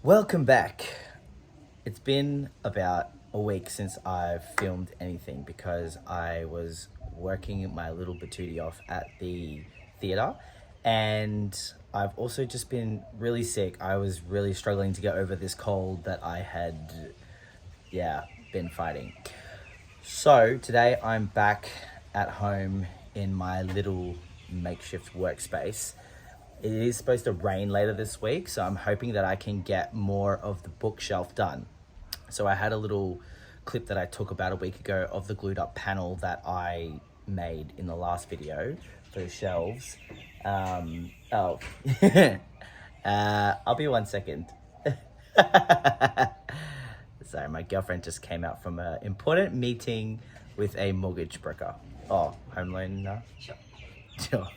Welcome back. It's been about a week since I've filmed anything because I was working my little patootie off at the theatre, and I've also just been really sick. I was really struggling to get over this cold that I had, been fighting. So today I'm back at home in my little makeshift workspace. It is supposed to rain later this week, so I'm hoping that I can get more of the bookshelf done. So I had a little clip that I took about a week ago of the glued up panel that I made in the last video for the shelves. I'll be 1 second. Sorry, my girlfriend just came out from an important meeting with a mortgage broker. Oh, home loan? Sure.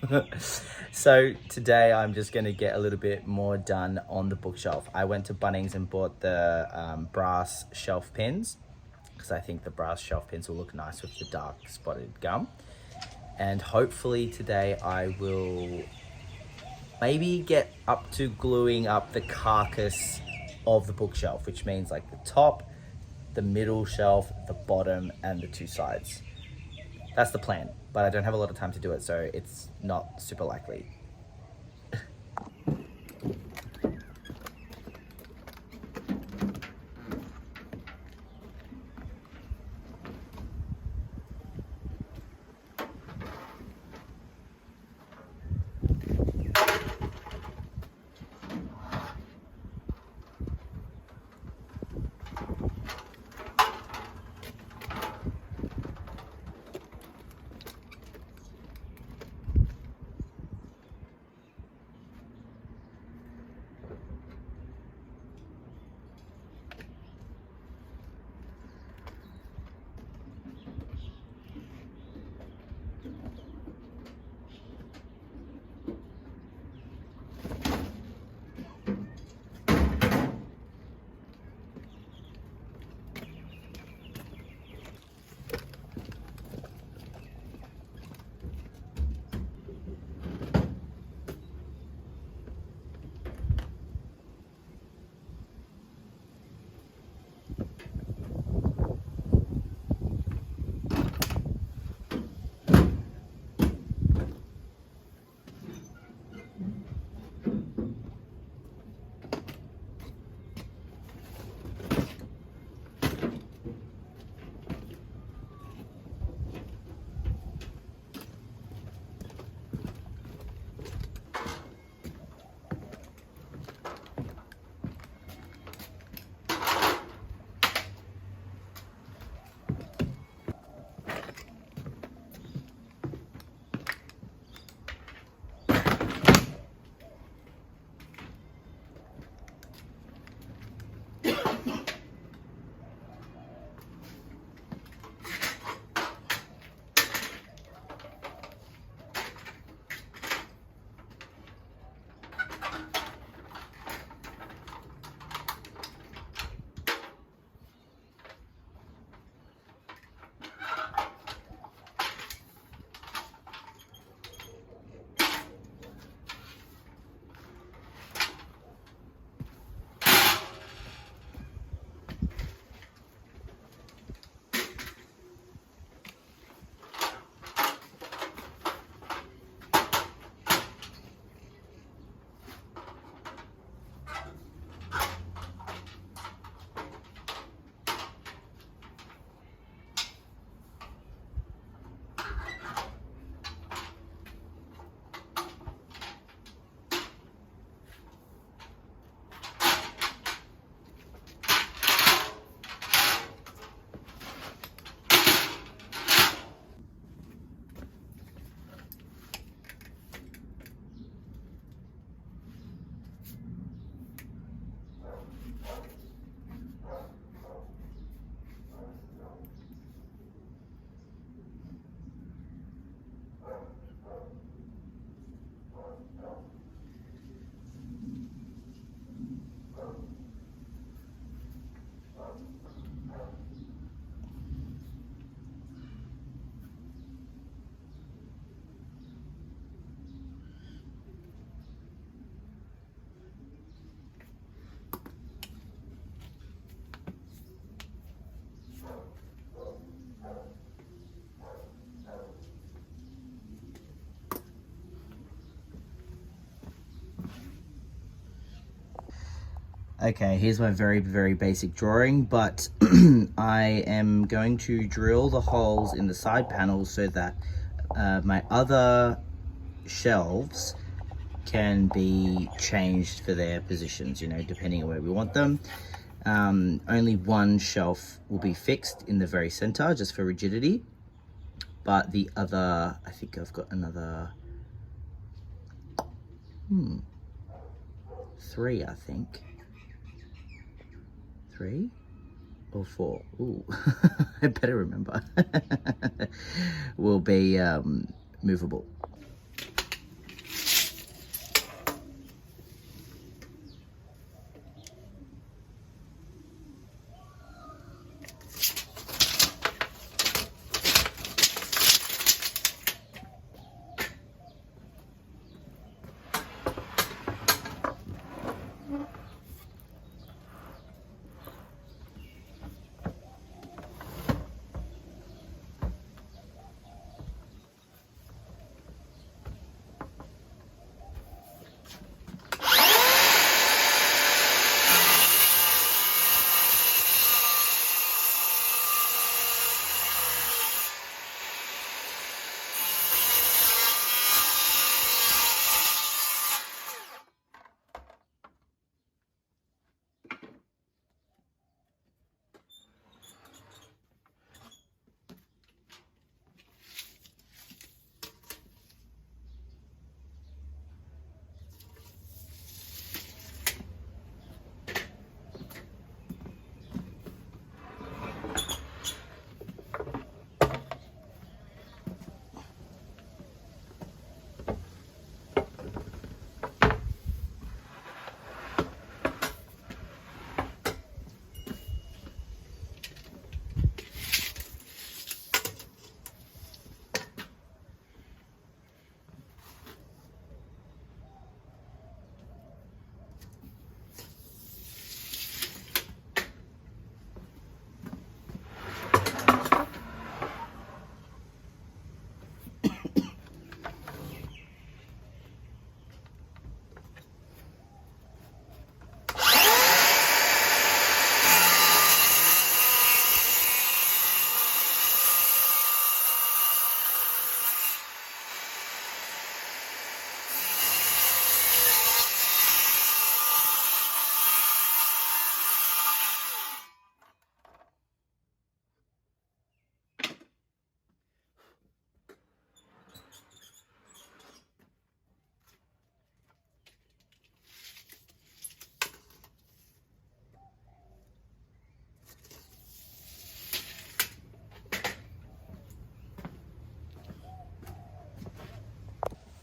So today I'm just going to get a little bit more done on the bookshelf. I went to Bunnings and bought the brass shelf pins because I think the brass shelf pins will look nice with the dark spotted gum. And hopefully today I will maybe get up to gluing up the carcass of the bookshelf, which means like the top, the middle shelf, the bottom, and the two sides. That's the plan, but I don't have a lot of time to do it, so it's not super likely. Okay, here's my very basic drawing, but I am going to drill the holes in the side panels so that my other shelves can be changed for their positions, you know, depending on where we want them. Only one shelf will be fixed in the very center just for rigidity, but the other, I think I've got another 3, I think. 3 or 4. Ooh, I better remember. Will be movable.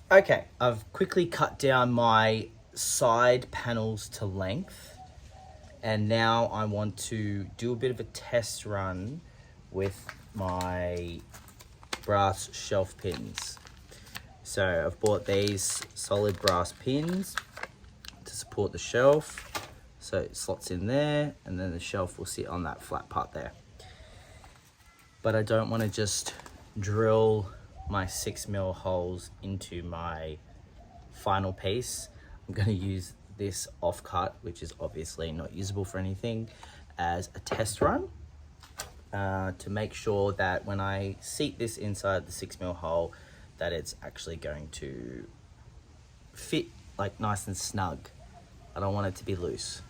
Okay, I've quickly cut down my side panels to length, and now I want to do a bit of a test run with my brass shelf pins. So I've bought these solid brass pins to support the shelf, so it slots in there, and then the shelf will sit on that flat part there. But I don't want to just drill my 6mm holes into my final piece. I'm going to use this offcut, which is obviously not usable for anything, as a test run to make sure that when I seat this inside the 6mm hole, that it's actually going to fit like nice and snug. I don't want it to be loose.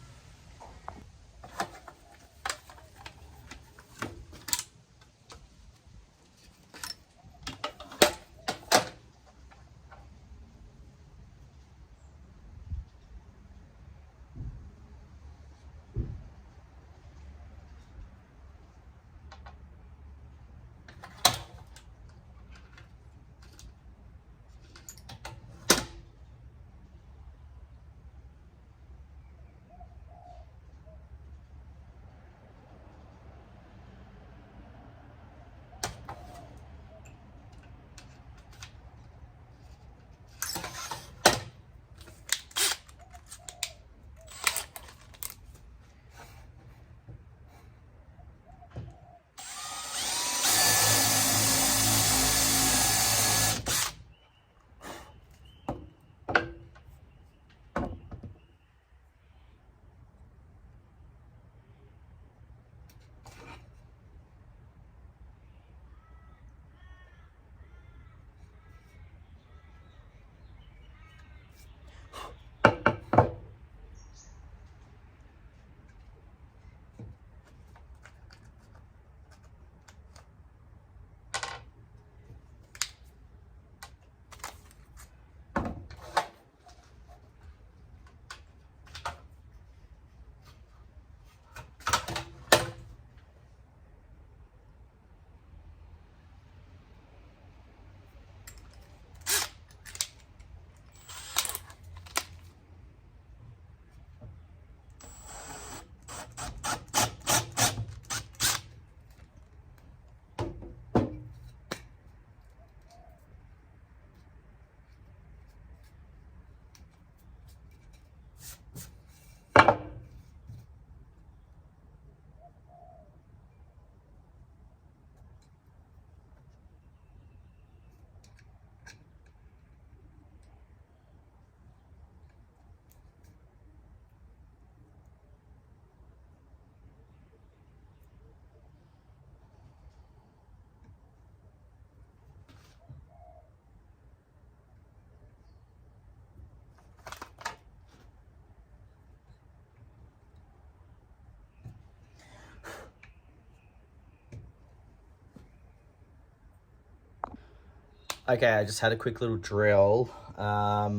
Okay, I just had a quick little drill. I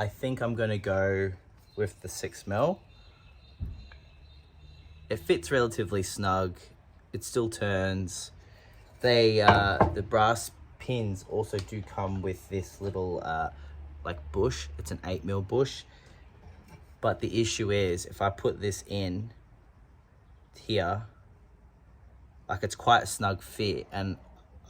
think I'm gonna go with the 6mm. It fits relatively snug. It still turns. The brass pins also do come with this little like bush. It's an 8mm bush. But the issue is, if I put this in here, like it's quite a snug fit, and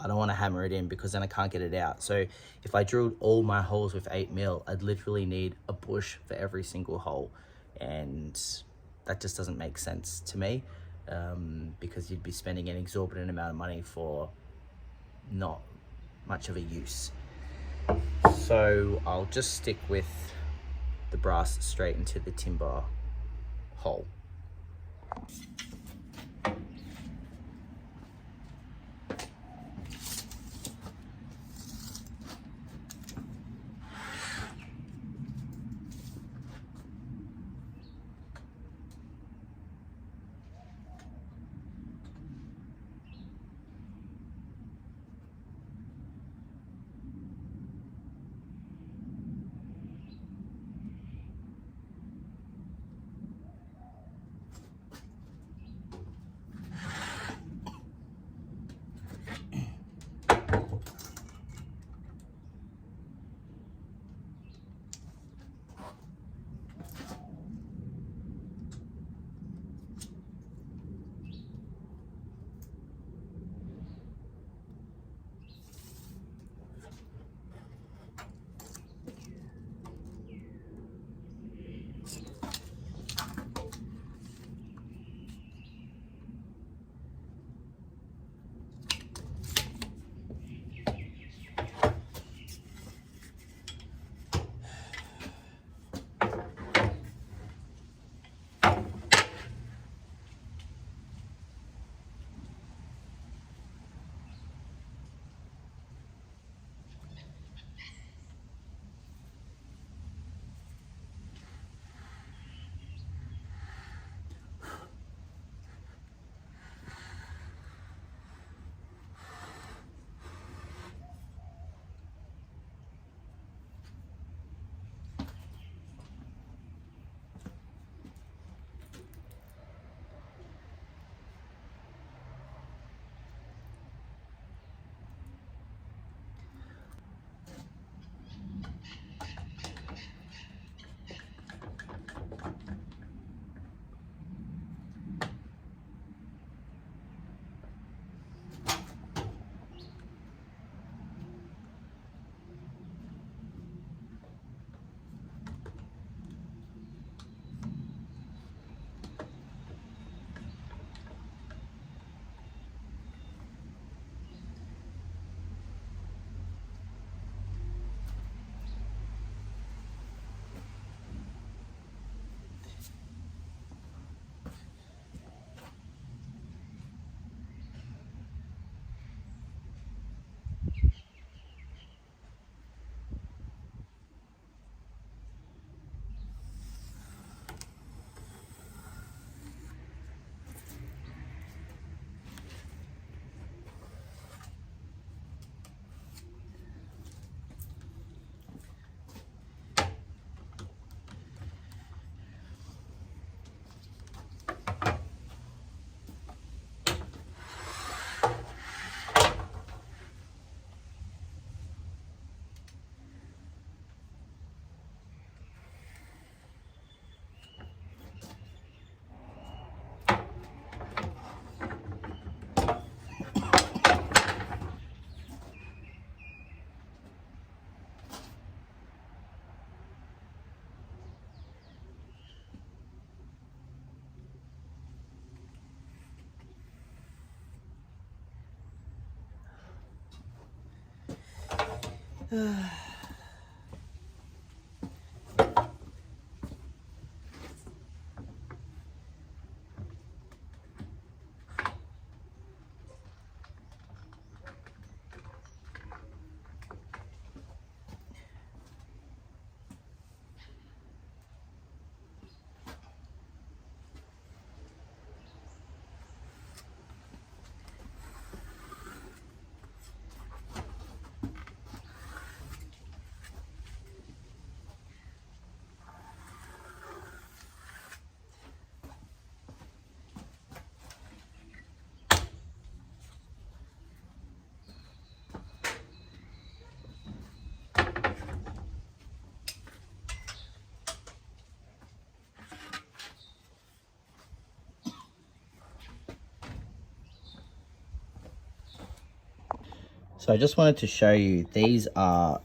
I don't want to hammer it in because then I can't get it out. So if I drilled all my holes with 8mm, I'd literally need a bush for every single hole, and that just doesn't make sense to me, because you'd be spending an exorbitant amount of money for not much of a use. So I'll just stick with the brass straight into the timber hole. So I just wanted to show you, these are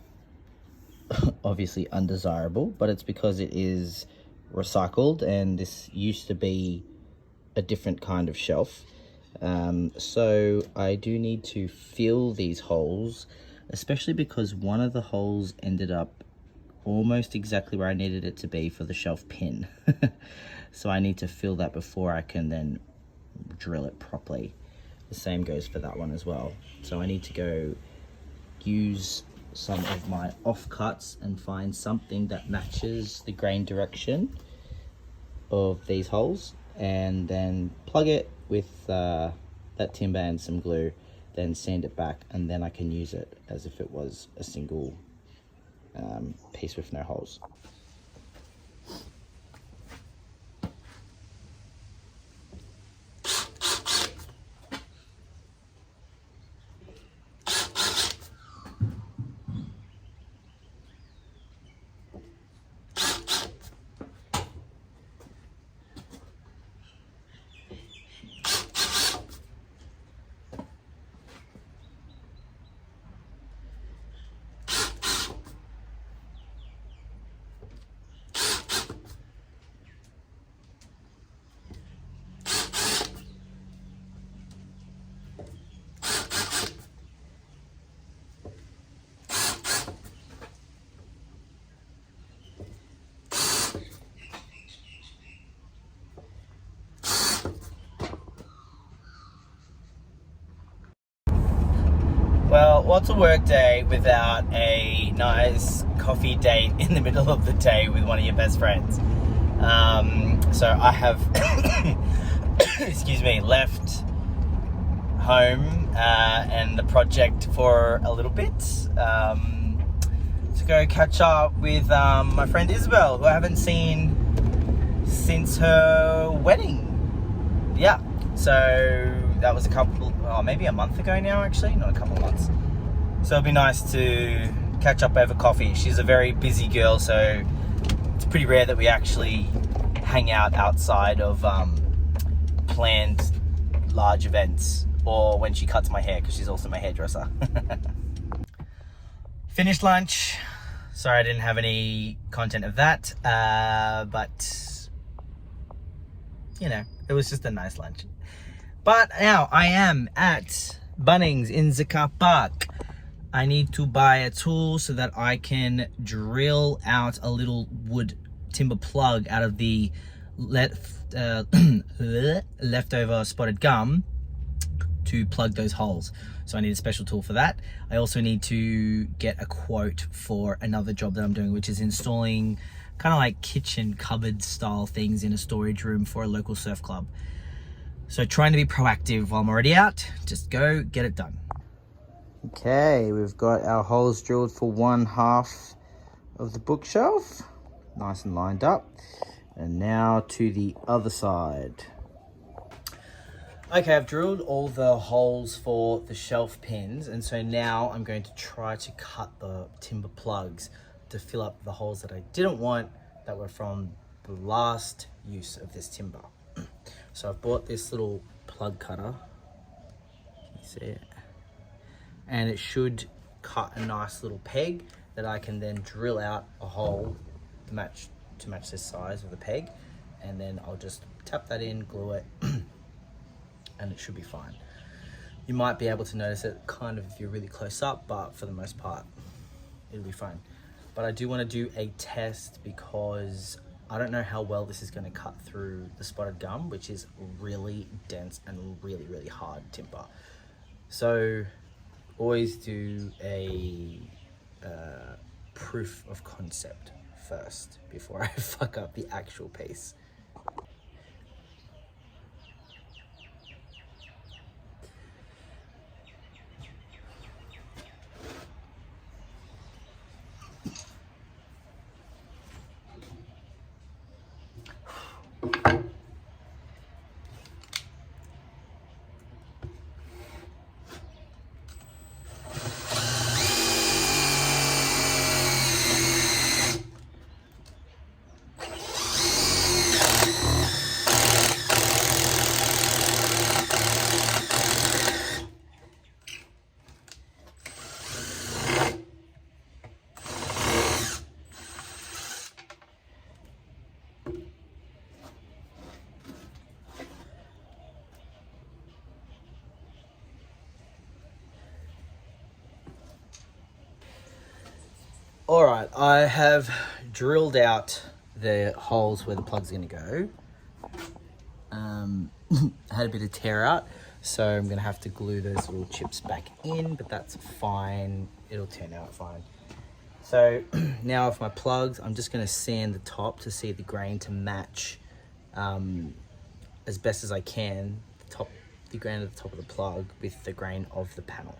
obviously undesirable, but it's because it is recycled, and this used to be a different kind of shelf. So I do need to fill these holes, especially because one of the holes ended up almost exactly where I needed it to be for the shelf pin. So I need to fill that before I can then drill it properly. The same goes for that one as well. So I need to go use some of my offcuts and find something that matches the grain direction of these holes, and then plug it with that timber and some glue, then sand it back, and then I can use it as if it was a single piece with no holes. Well, what's a work day without a nice coffee date in the middle of the day with one of your best friends? So I have, excuse me, left home and the project for a little bit to go catch up with my friend Isabel, who I haven't seen since her wedding. Yeah, so that was maybe a month ago now, actually, not a couple of months. So it'll be nice to catch up over coffee. She's a very busy girl, so it's pretty rare that we actually hang out outside of planned large events, or when she cuts my hair, because she's also my hairdresser. Finished lunch. Sorry I didn't have any content of that, but you know, it was just a nice lunch. But now I am at Bunnings in the car park. I need to buy a tool so that I can drill out a little wood timber plug out of the leftover spotted gum to plug those holes. So I need a special tool for that. I also need to get a quote for another job that I'm doing, which is installing kind of like kitchen cupboard style things in a storage room for a local surf club. So trying to be proactive while I'm already out, just go get it done. Okay, we've got our holes drilled for one half of the bookshelf, nice and lined up. And now to the other side. Okay, I've drilled all the holes for the shelf pins, and so now I'm going to try to cut the timber plugs to fill up the holes that I didn't want that were from the last use of this timber. So I've bought this little plug cutter, can you see it? And it should cut a nice little peg that I can then drill out a hole to match the size of the peg, and then I'll just tap that in, glue it, and it should be fine. You might be able to notice it kind of if you're really close up, but for the most part, it'll be fine. But I do want to do a test because I don't know how well this is going to cut through the spotted gum, which is really dense and really, really hard timber. So always do a proof of concept first before I fuck up the actual piece. All right, I have drilled out the holes where the plug's going to go. I had a bit of tear out, so I'm going to have to glue those little chips back in, but that's fine. It'll turn out fine. So now with my plugs, I'm just going to sand the top to see the grain to match as best as I can the grain at the top of the plug with the grain of the panel.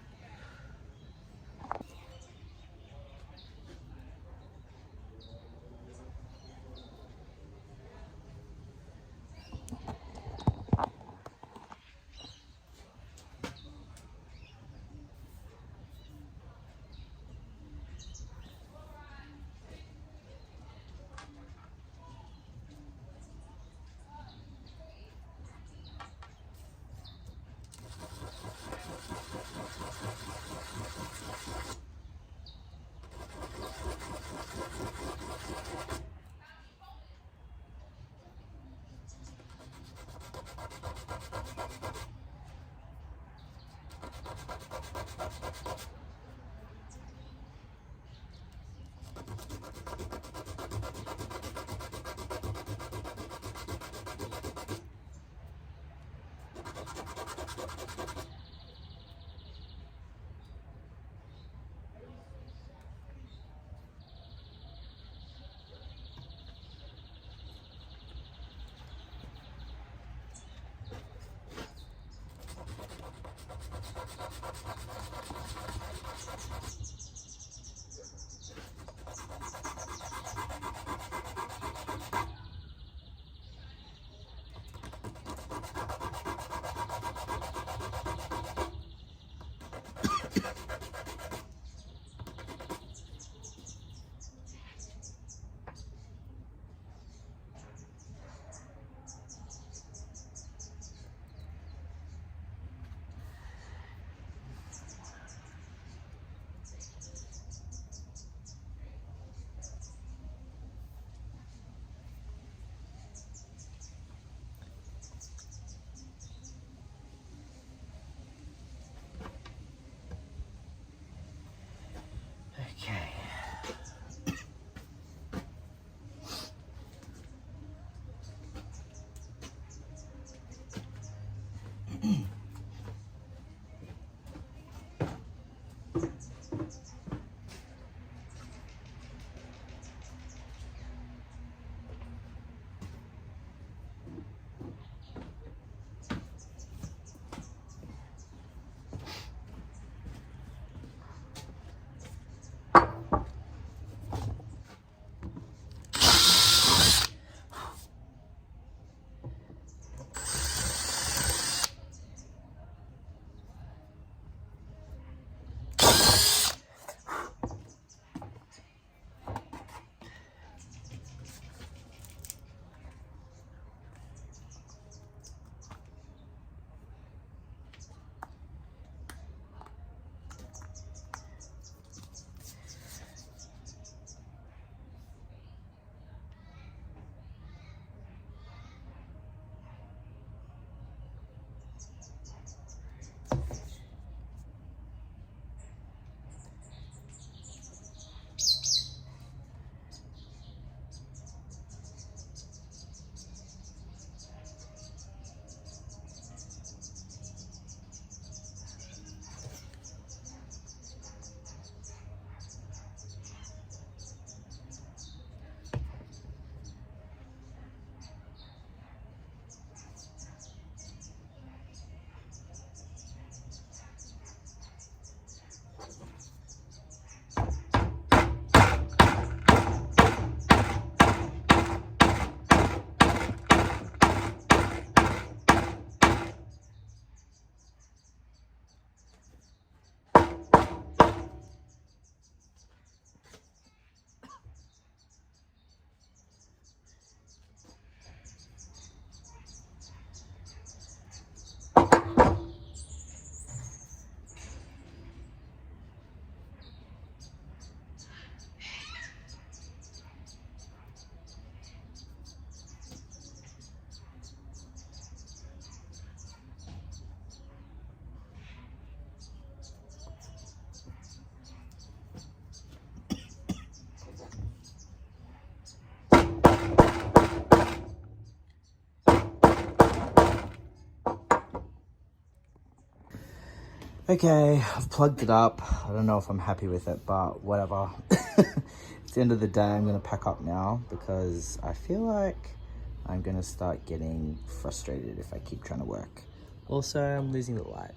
Okay, I've plugged it up. I don't know if I'm happy with it, but whatever. It's the end of the day. I'm gonna pack up now because I feel like I'm gonna start getting frustrated if I keep trying to work. Also, I'm losing the light,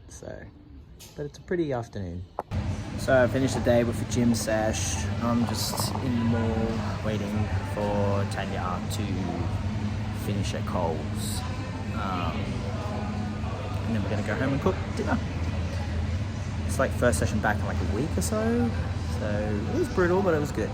but it's a pretty afternoon. So I finished the day with a gym sesh. I'm just in the mall waiting for Tanya to finish at Coles. And then we're gonna go home and cook dinner. It's like first session back in like a week or so. So it was brutal, but it was good.